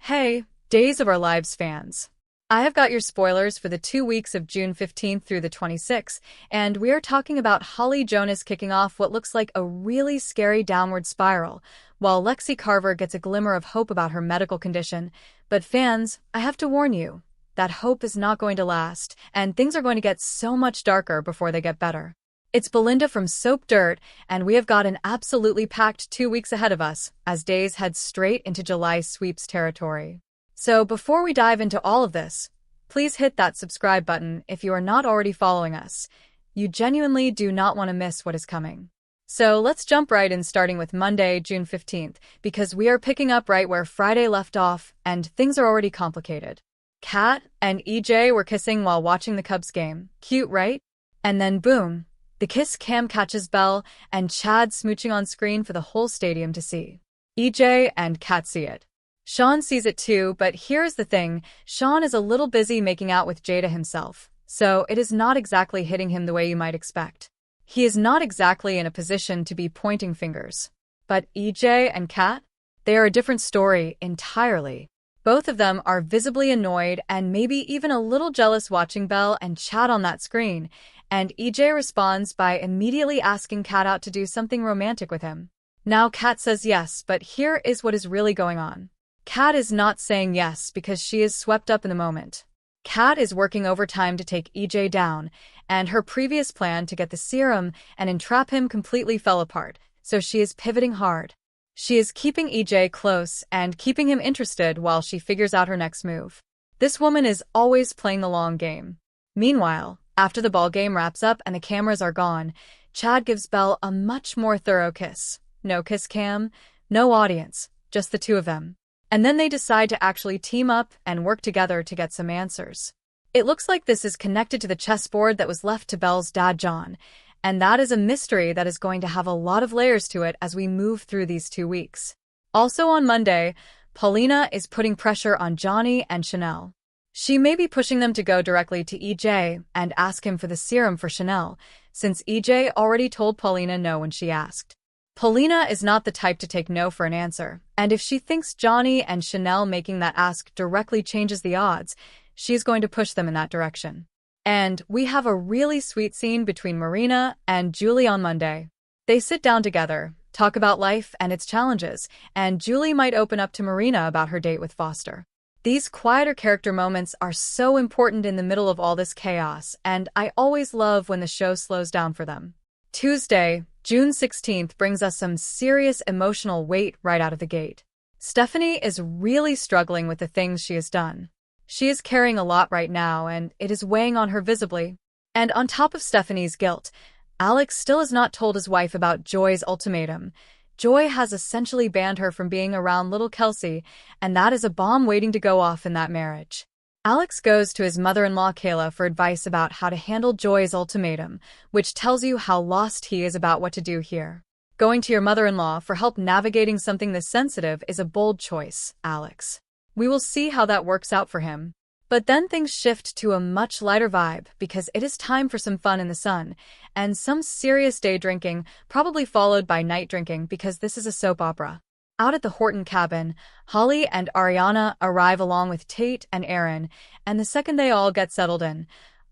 Hey, Days of Our Lives fans. I have got your spoilers for the 2 weeks of June 15th through the 26th, and we are talking about Holly Jonas kicking off what looks like a really scary downward spiral, while Lexie Carver gets a glimmer of hope about her medical condition. But fans, I have to warn you, that hope is not going to last, and things are going to get so much darker before they get better. It's Belinda from Soap Dirt, and we have got an absolutely packed 2 weeks ahead of us as Days heads straight into July sweeps territory. So before we dive into all of this, please hit that subscribe button if you are not already following us. You genuinely do not want to miss what is coming. So let's jump right in, starting with Monday, June 15th, because we are picking up right where Friday left off, and things are already complicated. Kat and EJ were kissing while watching the Cubs game. Cute, right? And then boom, the kiss cam catches Belle and Chad smooching on screen for the whole stadium to see. EJ and Kat see it. Sean sees it too, but here's the thing, Sean is a little busy making out with Jada himself, so it is not exactly hitting him the way you might expect. He is not exactly in a position to be pointing fingers. But EJ and Kat? They are a different story entirely. Both of them are visibly annoyed and maybe even a little jealous watching Belle and Chad on that screen, and EJ responds by immediately asking Kat out to do something romantic with him. Now Kat says yes, but here is what is really going on. Kat is not saying yes because she is swept up in the moment. Kat is working overtime to take EJ down, and her previous plan to get the serum and entrap him completely fell apart, so she is pivoting hard. She is keeping EJ close and keeping him interested while she figures out her next move. This woman is always playing the long game. Meanwhile, after the ball game wraps up and the cameras are gone, Chad gives Belle a much more thorough kiss. No kiss cam, no audience, just the two of them. And then they decide to actually team up and work together to get some answers. It looks like this is connected to the chessboard that was left to Belle's dad, John, and that is a mystery that is going to have a lot of layers to it as we move through these 2 weeks. Also on Monday, Paulina is putting pressure on Johnny and Chanel. She may be pushing them to go directly to EJ and ask him for the serum for Chanel, since EJ already told Paulina no when she asked. Paulina is not the type to take no for an answer, and if she thinks Johnny and Chanel making that ask directly changes the odds, she's going to push them in that direction. And we have a really sweet scene between Marina and Julie on Monday. They sit down together, talk about life and its challenges, and Julie might open up to Marina about her date with Foster. These quieter character moments are so important in the middle of all this chaos, and I always love when the show slows down for them. Tuesday, June 16th brings us some serious emotional weight right out of the gate. Stephanie is really struggling with the things she has done. She is carrying a lot right now, and it is weighing on her visibly. And on top of Stephanie's guilt, Alex still has not told his wife about Joy's ultimatum. Joy has essentially banned her from being around little Kelsey, and that is a bomb waiting to go off in that marriage. Alex goes to his mother-in-law Kayla for advice about how to handle Joy's ultimatum, which tells you how lost he is about what to do here. Going to your mother-in-law for help navigating something this sensitive is a bold choice, Alex. We will see how that works out for him. But then things shift to a much lighter vibe because it is time for some fun in the sun, and some serious day drinking, probably followed by night drinking because this is a soap opera. Out at the Horton cabin, Holly and Ariana arrive along with Tate and Aaron, and the second they all get settled in,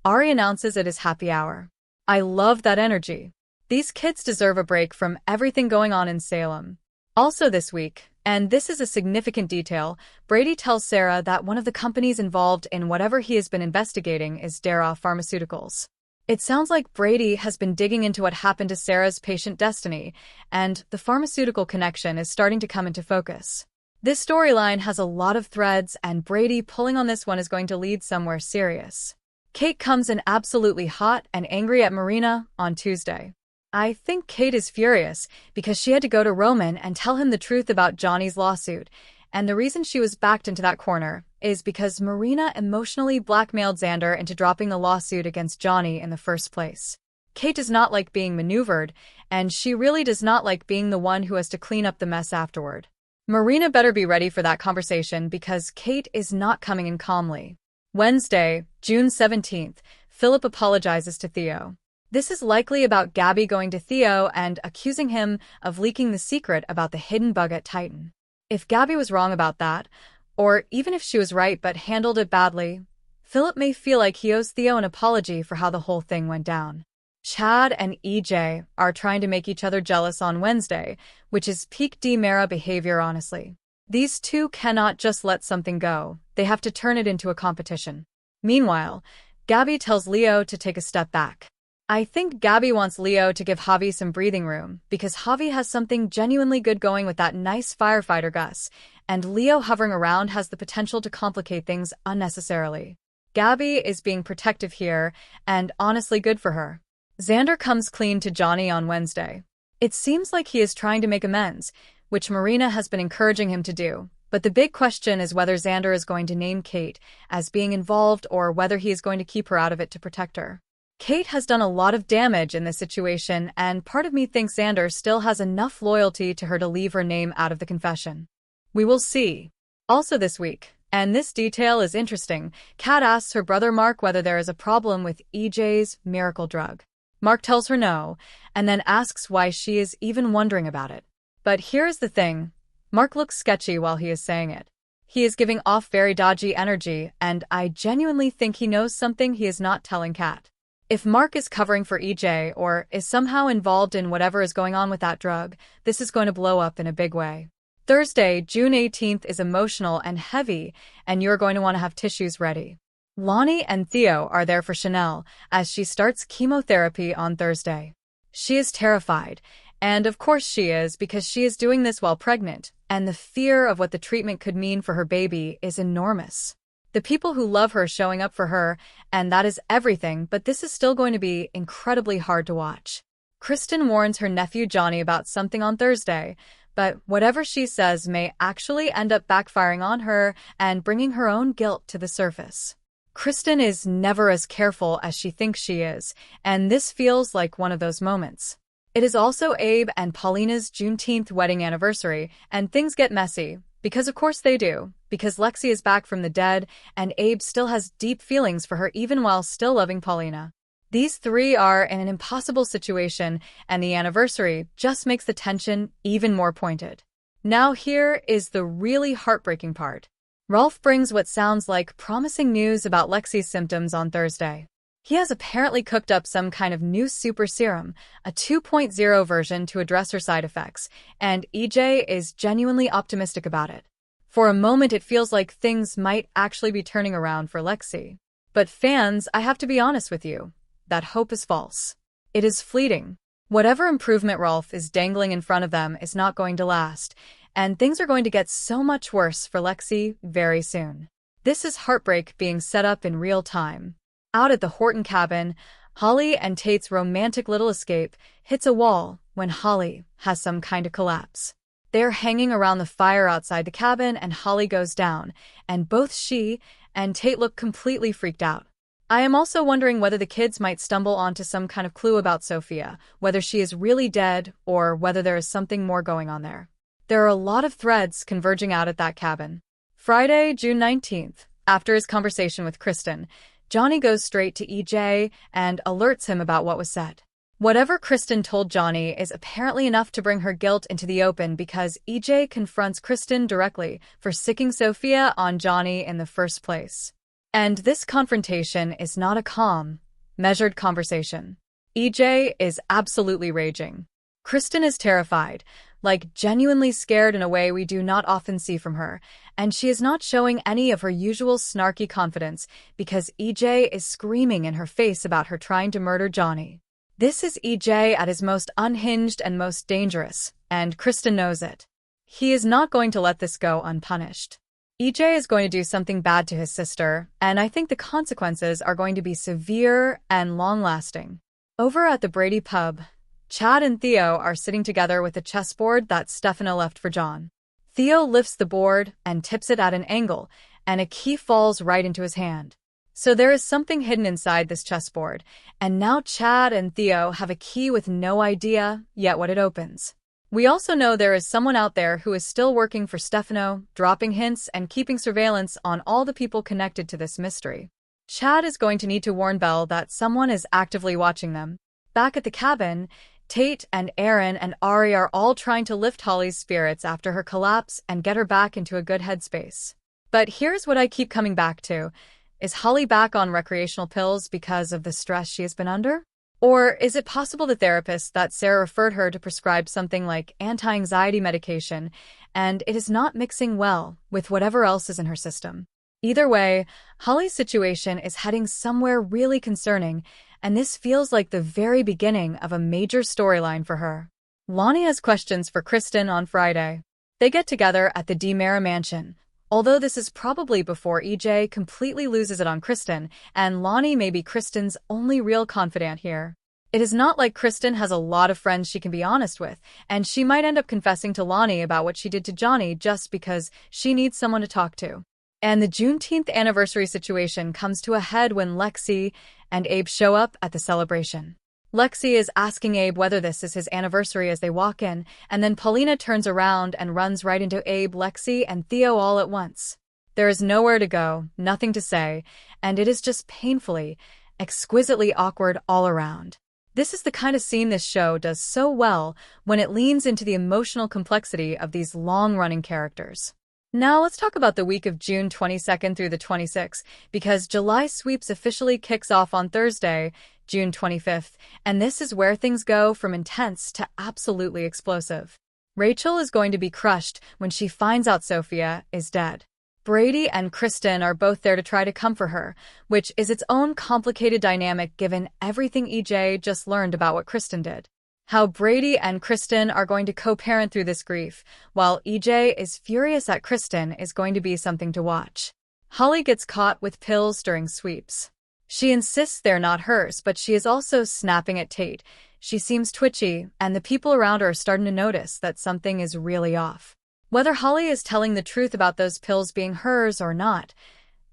Ari announces it is happy hour. I love that energy. These kids deserve a break from everything going on in Salem. Also this week, and this is a significant detail, Brady tells Sarah that one of the companies involved in whatever he has been investigating is Dara Pharmaceuticals. It sounds like Brady has been digging into what happened to Sarah's patient Destiny, and the pharmaceutical connection is starting to come into focus. This storyline has a lot of threads, and Brady pulling on this one is going to lead somewhere serious. Kate comes in absolutely hot and angry at Marina on Tuesday. I think Kate is furious because she had to go to Roman and tell him the truth about Johnny's lawsuit, and the reason she was backed into that corner is because Marina emotionally blackmailed Xander into dropping the lawsuit against Johnny in the first place. Kate does not like being maneuvered, and she really does not like being the one who has to clean up the mess afterward. Marina better be ready for that conversation because Kate is not coming in calmly. Wednesday, June 17th, Philip apologizes to Theo. This is likely about Gabby going to Theo and accusing him of leaking the secret about the hidden bug at Titan. If Gabby was wrong about that, Or even if she was right but handled it badly, Philip may feel like he owes Theo an apology for how the whole thing went down. Chad and EJ are trying to make each other jealous on Wednesday, which is peak D-Mara behavior, honestly. These two cannot just let something go. They have to turn it into a competition. Meanwhile, Gabby tells Leo to take a step back. I think Gabby wants Leo to give Javi some breathing room because Javi has something genuinely good going with that nice firefighter Gus, and Leo hovering around has the potential to complicate things unnecessarily. Gabby is being protective here, and honestly good for her. Xander comes clean to Johnny on Wednesday. It seems like he is trying to make amends, which Marina has been encouraging him to do, but the big question is whether Xander is going to name Kate as being involved or whether he is going to keep her out of it to protect her. Kate has done a lot of damage in this situation, and part of me thinks Xander still has enough loyalty to her to leave her name out of the confession. We will see. Also this week, and this detail is interesting, Kat asks her brother Mark whether there is a problem with EJ's miracle drug. Mark tells her no, and then asks why she is even wondering about it. But here's the thing, Mark looks sketchy while he is saying it. He is giving off very dodgy energy, and I genuinely think he knows something he is not telling Kat. If Mark is covering for EJ or is somehow involved in whatever is going on with that drug, this is going to blow up in a big way. Thursday, June 18th is emotional and heavy, and you're going to want to have tissues ready. Lonnie and Theo are there for Chanel as she starts chemotherapy on Thursday. She is terrified, and of course she is because she is doing this while pregnant, and the fear of what the treatment could mean for her baby is enormous. The people who love her showing up for her, and that is everything, but this is still going to be incredibly hard to watch. Kristen warns her nephew Johnny about something on Thursday, but whatever she says may actually end up backfiring on her and bringing her own guilt to the surface. Kristen is never as careful as she thinks she is, and this feels like one of those moments. It is also Abe and Paulina's Juneteenth wedding anniversary, and things get messy. Because of course they do, because Lexie is back from the dead, and Abe still has deep feelings for her even while still loving Paulina. These three are in an impossible situation, and the anniversary just makes the tension even more pointed. Now here is the really heartbreaking part. Rolf brings what sounds like promising news about Lexie's symptoms on Thursday. He has apparently cooked up some kind of new super serum, a 2.0 version to address her side effects, and EJ is genuinely optimistic about it. For a moment it feels like things might actually be turning around for Lexie. But fans, I have to be honest with you, that hope is false. It is fleeting. Whatever improvement Rolf is dangling in front of them is not going to last, and things are going to get so much worse for Lexie very soon. This is heartbreak being set up in real time. Out at the Horton cabin, Holly and Tate's romantic little escape hits a wall when Holly has some kind of collapse. They're hanging around the fire outside the cabin and Holly goes down, and both she and Tate look completely freaked out. I am also wondering whether the kids might stumble onto some kind of clue about Sophia, whether she is really dead or whether there is something more going on there. There are a lot of threads converging out at that cabin. Friday, June 19th, after his conversation with Kristen, Johnny goes straight to EJ and alerts him about what was said. Whatever Kristen told Johnny is apparently enough to bring her guilt into the open because EJ confronts Kristen directly for sicking Sophia on Johnny in the first place. And this confrontation is not a calm, measured conversation. EJ is absolutely raging. Kristen is terrified, like genuinely scared in a way we do not often see from her, and she is not showing any of her usual snarky confidence because EJ is screaming in her face about her trying to murder Johnny. This is EJ at his most unhinged and most dangerous, and Kristen knows it. He is not going to let this go unpunished. EJ is going to do something bad to his sister, and I think the consequences are going to be severe and long-lasting. Over at the Brady pub, Chad and Theo are sitting together with a chessboard that Stefano left for John. Theo lifts the board and tips it at an angle, and a key falls right into his hand. So there is something hidden inside this chessboard, and now Chad and Theo have a key with no idea yet what it opens. We also know there is someone out there who is still working for Stefano, dropping hints and keeping surveillance on all the people connected to this mystery. Chad is going to need to warn Belle that someone is actively watching them. Back at the cabin, Tate and Aaron and Ari are all trying to lift Holly's spirits after her collapse and get her back into a good headspace. But here's what I keep coming back to. Is Holly back on recreational pills because of the stress she has been under? Or is it possible the therapist that Sarah referred her to prescribed something like anti-anxiety medication, and it is not mixing well with whatever else is in her system? Either way, Holly's situation is heading somewhere really concerning, and this feels like the very beginning of a major storyline for her. Lonnie has questions for Kristen on Friday. They get together at the DiMera mansion, although this is probably before EJ completely loses it on Kristen, and Lonnie may be Kristen's only real confidant here. It is not like Kristen has a lot of friends she can be honest with, and she might end up confessing to Lonnie about what she did to Johnny just because she needs someone to talk to. And the Juneteenth anniversary situation comes to a head when Lexie and Abe show up at the celebration. Lexie is asking Abe whether this is his anniversary as they walk in, and then Paulina turns around and runs right into Abe, Lexie, and Theo all at once. There is nowhere to go, nothing to say, and it is just painfully, exquisitely awkward all around. This is the kind of scene this show does so well when it leans into the emotional complexity of these long-running characters. Now let's talk about the week of June 22nd through the 26th, because July Sweeps officially kicks off on Thursday, June 25th, and this is where things go from intense to absolutely explosive. Rachel is going to be crushed when she finds out Sophia is dead. Brady and Kristen are both there to try to comfort her, which is its own complicated dynamic given everything EJ just learned about what Kristen did. How Brady and Kristen are going to co-parent through this grief, while EJ is furious at Kristen, is going to be something to watch. Holly gets caught with pills during sweeps. She insists they're not hers, but she is also snapping at Tate. She seems twitchy, and the people around her are starting to notice that something is really off. Whether Holly is telling the truth about those pills being hers or not,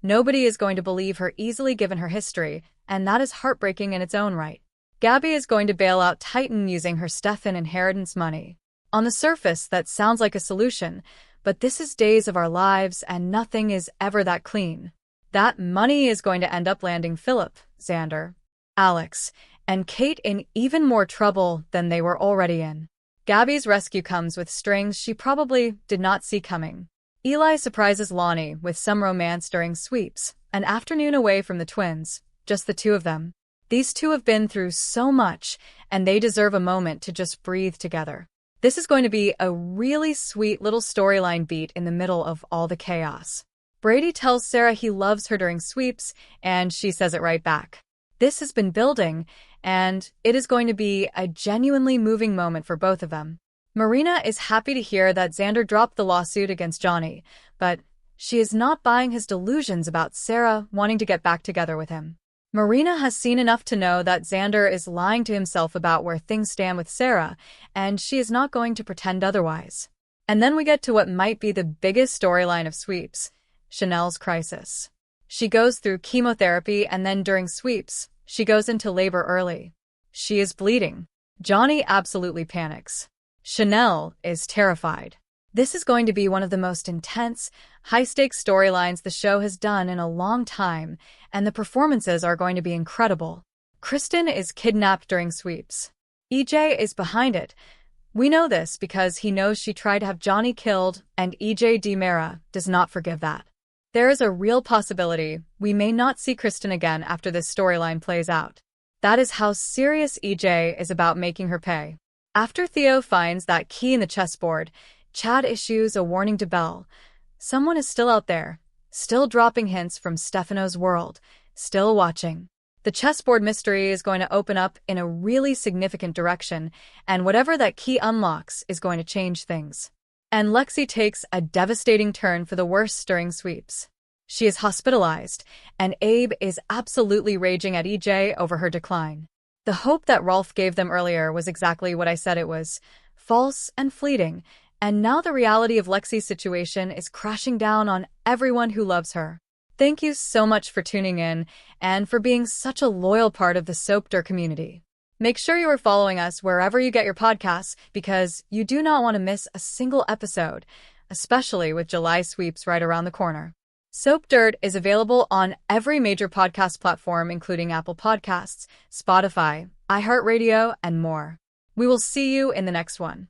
nobody is going to believe her easily given her history, and that is heartbreaking in its own right. Gabby is going to bail out Titan using her Stefan inheritance money. On the surface, that sounds like a solution, but this is days of our lives and nothing is ever that clean. That money is going to end up landing Philip, Xander, Alex, and Kate in even more trouble than they were already in. Gabby's rescue comes with strings she probably did not see coming. Eli surprises Lonnie with some romance during sweeps, an afternoon away from the twins, just the two of them. These two have been through so much, and they deserve a moment to just breathe together. This is going to be a really sweet little storyline beat in the middle of all the chaos. Brady tells Sarah he loves her during sweeps, and she says it right back. This has been building, and it is going to be a genuinely moving moment for both of them. Marina is happy to hear that Xander dropped the lawsuit against Johnny, but she is not buying his delusions about Sarah wanting to get back together with him. Marina has seen enough to know that Xander is lying to himself about where things stand with Sarah, and she is not going to pretend otherwise. And then we get to what might be the biggest storyline of sweeps, Chanel's crisis. She goes through chemotherapy and then during sweeps, she goes into labor early. She is bleeding. Johnny absolutely panics. Chanel is terrified. This is going to be one of the most intense, high-stakes storylines the show has done in a long time, and the performances are going to be incredible. Kristen is kidnapped during sweeps. EJ is behind it. We know this because he knows she tried to have Johnny killed, and EJ DiMera does not forgive that. There is a real possibility we may not see Kristen again after this storyline plays out. That is how serious EJ is about making her pay. After Theo finds that key in the chessboard, Chad issues a warning to Belle. Someone is still out there, still dropping hints from Stefano's world, still watching. The chessboard mystery is going to open up in a really significant direction, and whatever that key unlocks is going to change things. And Lexie takes a devastating turn for the worse during sweeps. She is hospitalized, and Abe is absolutely raging at EJ over her decline. The hope that Rolf gave them earlier was exactly what I said it was, false and fleeting, and now the reality of Lexie's situation is crashing down on everyone who loves her. Thank you so much for tuning in and for being such a loyal part of the SoapDirt community. Make sure you are following us wherever you get your podcasts because you do not want to miss a single episode, especially with July sweeps right around the corner. SoapDirt is available on every major podcast platform including Apple Podcasts, Spotify, iHeartRadio, and more. We will see you in the next one.